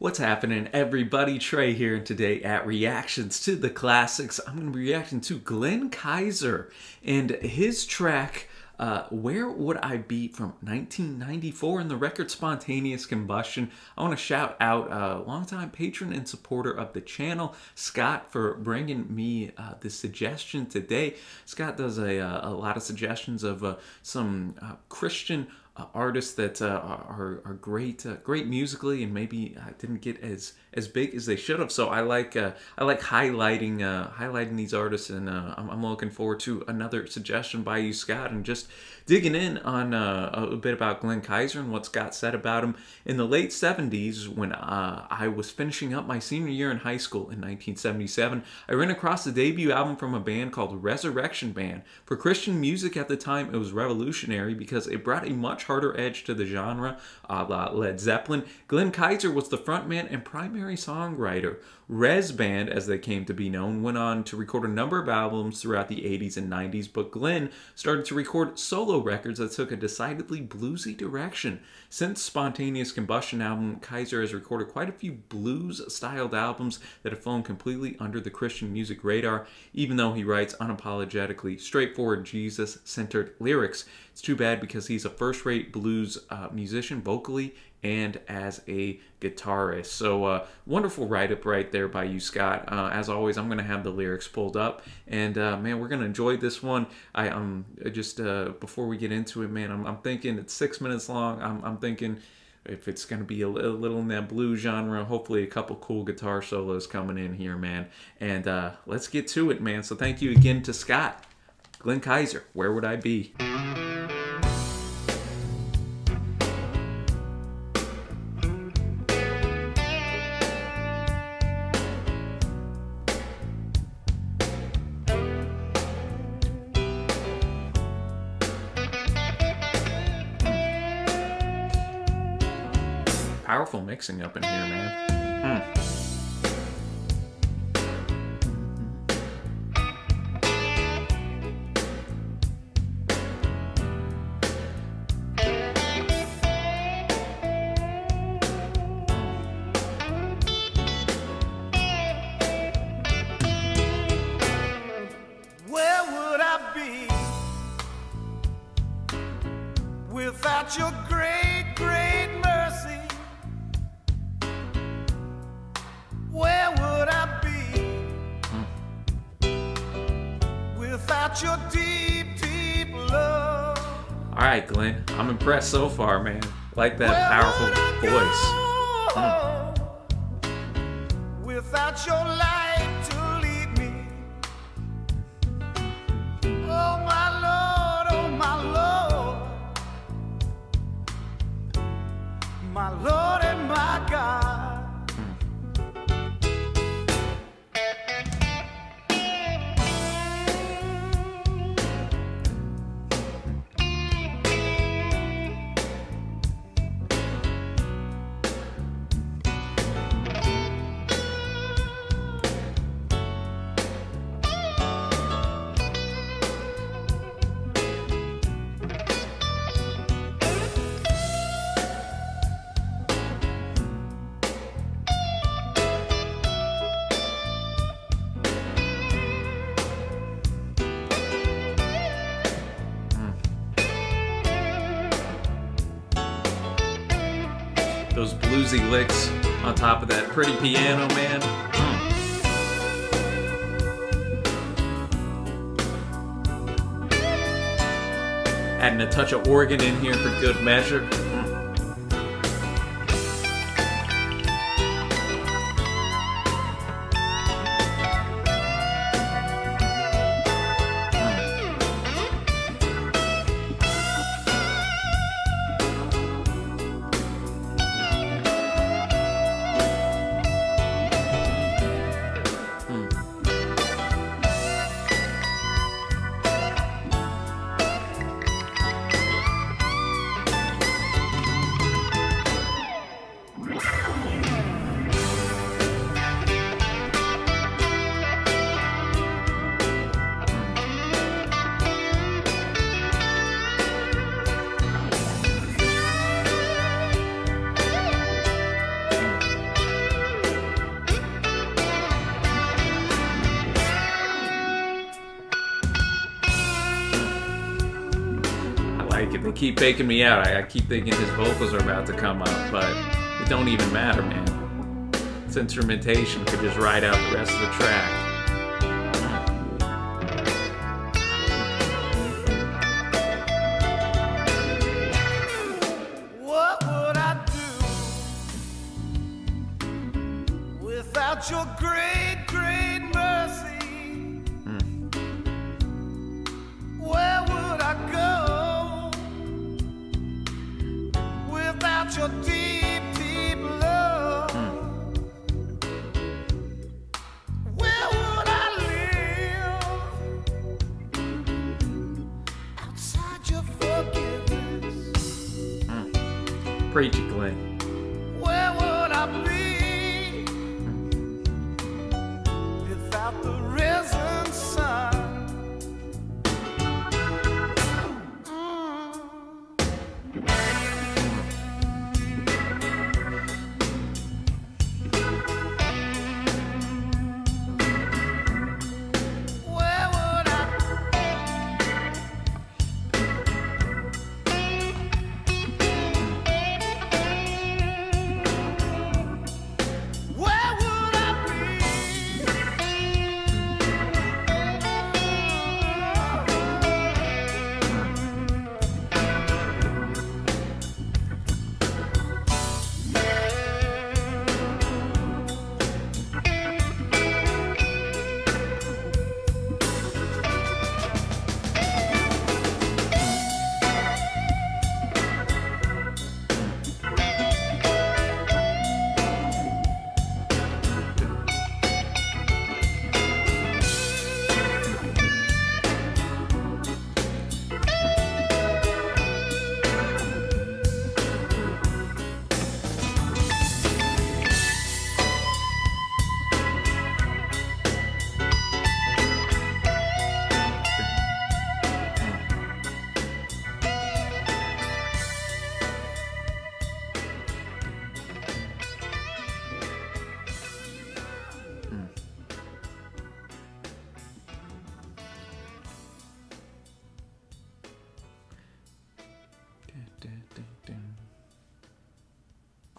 What's happening, everybody? Trey here, and today at Reactions to the Classics, I'm going to be reacting to Glenn Kaiser and his track, Where Would I Be, from 1994, in the record Spontaneous Combustion. I want to shout out a longtime patron and supporter of the channel, Scott, for bringing me this suggestion today. Scott does a lot of suggestions of some Christian artists that are great, great musically, and maybe didn't get as big as they should have. So I like highlighting these artists, and I'm looking forward to another suggestion by you, Scott, and just digging in on a bit about Glenn Kaiser and what Scott said about him in the late 70s when I was finishing up my senior year in high school in 1977. I ran across the debut album from a band called Resurrection Band. For Christian music at the time, it was revolutionary because it brought a much harder edge to the genre, a la Led Zeppelin. Glenn Kaiser was the frontman and primary songwriter. Rez Band, as they came to be known, went on to record a number of albums throughout the 80s and 90s, but Glenn started to record solo records that took a decidedly bluesy direction. Since Spontaneous Combustion album, Kaiser has recorded quite a few blues-styled albums that have flown completely under the Christian music radar, even though he writes unapologetically straightforward, Jesus-centered lyrics. It's too bad because he's a first-rate blues musician vocally and as a guitarist. So wonderful write-up right there by you, Scott. As always, I'm going to have the lyrics pulled up, and man, we're going to enjoy this one. Just before we get into it, man, I'm thinking it's 6 minutes long. I'm thinking if it's going to be a little in that blues genre, hopefully a couple cool guitar solos coming in here, man. And let's get to it, man. So thank you again to Scott. Glenn Kaiser, Where Would I Be? Powerful mixing up in here, man. Where would I be without your great, great mercy? Where would I be without your deep, deep love? All right, Glenn, I'm impressed so far, man. Like that powerful voice. Without your light to lead me. Oh my Lord, oh my Lord, my Lord and my God. Those bluesy licks on top of that pretty piano, man. Adding a touch of organ in here for good measure. keep faking me out. I keep thinking his vocals are about to come up, but it don't even matter, man. This instrumentation could just ride out the rest of the track. What would I do without your great, great mercy? Where would I go without your deep, deep love? Where would I live outside your forgiveness? Preach it, Glenn. Where would I be without the risen sun? Where would I? Where would I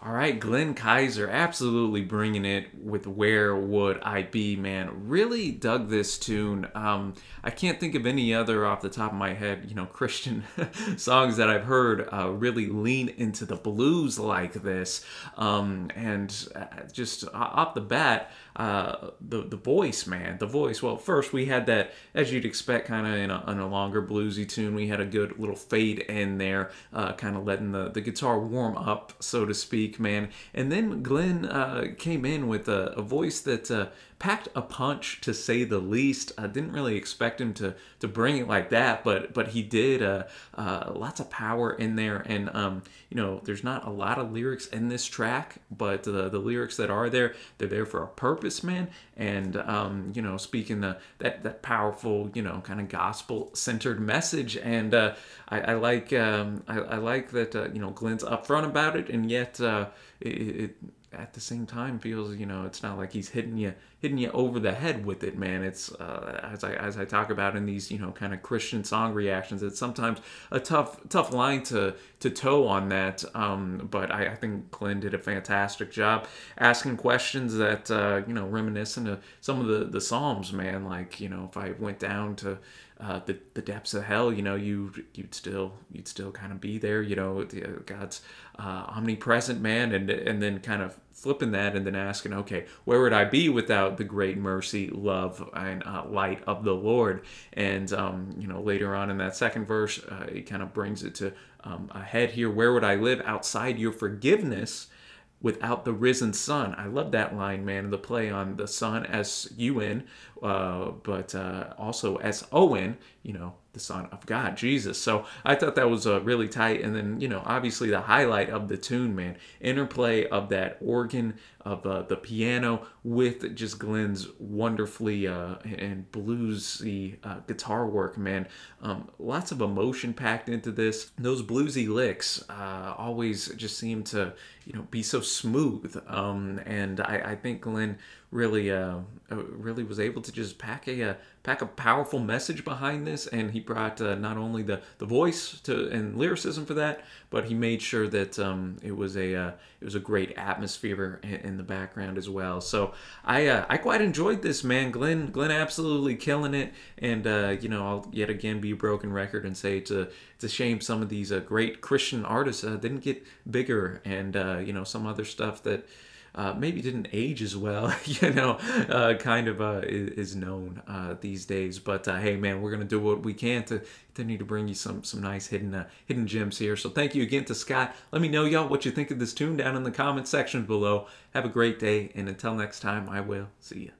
All right, Glenn Kaiser, absolutely bringing it with Where Would I Be, man. Really dug this tune. I can't think of any other off the top of my head, Christian songs that I've heard really lean into the blues like this. And just off the bat, the voice, man, the voice. Well, first we had that, as you'd expect, kind of in a longer bluesy tune. We had a good little fade in there, kind of letting the guitar warm up, so to speak, man. And then Glenn came in with a voice that packed a punch, to say the least. I didn't really expect him to bring it like that, but he did. Lots of power in there, and there's not a lot of lyrics in this track, but the lyrics that are there, they're there for a purpose, man. And speaking that powerful, kind of gospel centered message, and I like that Glenn's upfront about it, and yet it at the same time feels, it's not like he's hitting you over the head with it, man. It's as I talk about in these kind of Christian song reactions, it's sometimes a tough line to toe on that, but I think Glenn did a fantastic job asking questions that reminiscent of some of the Psalms, man. Like, if I went down to the depths of hell, you'd still kind of be there, God's omnipresent, man, and then kind of flipping that and then asking, okay, where would I be without the great mercy, love, and light of the Lord? And later on in that second verse, it kind of brings it to a head here. Where would I live outside your forgiveness, without the risen sun? I love that line, man. The play on the sun, S-U-N, but also S-O-N, the Son of God, Jesus. So I thought that was really tight. And then, obviously the highlight of the tune, man, interplay of that organ, of the piano, with just Glenn's wonderfully and bluesy guitar work, man. Lots of emotion packed into this. Those bluesy licks always just seem to, be so smooth. And I think Glenn really was able to to just pack a powerful message behind this, and he brought not only the voice to and lyricism for that, but he made sure that it was a great atmosphere in the background as well. So I quite enjoyed this, man. Glenn absolutely killing it, and I'll yet again be a broken record and say it's a shame some of these great Christian artists didn't get bigger, and some other stuff that maybe didn't age as well, kind of is known these days. But hey, man, we're gonna do what we can to continue to bring you some nice hidden gems here. So thank you again to Scott. Let me know, y'all, what you think of this tune down in the comment section below. Have a great day, and until next time, I will see you.